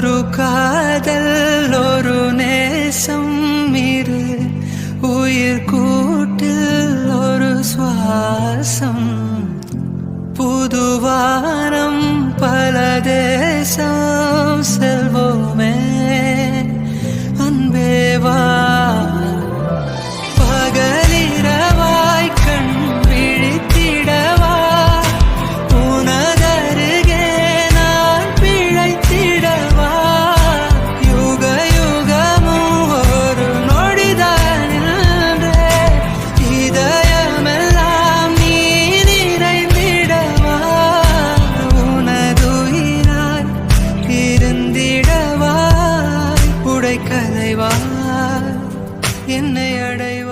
ஒரு காதல் ஒரு நேசம் இரு உயிர் கூட்டில் ஒரு சுவாசம் புதுவானம் பல தேசம் செல்வோமே அன்பேவா பகலிரவாய் கண் விழித்திடவா உனதருகே நான் பிழைத்திடவா யுக யுகமும் ஒரு நொடிதான் நின்றே இதயமெல்லாம் நீ நிறைந்திடவா உனதுயிராய் இருந்திடவா உடை கலைவா என்னை அடைவா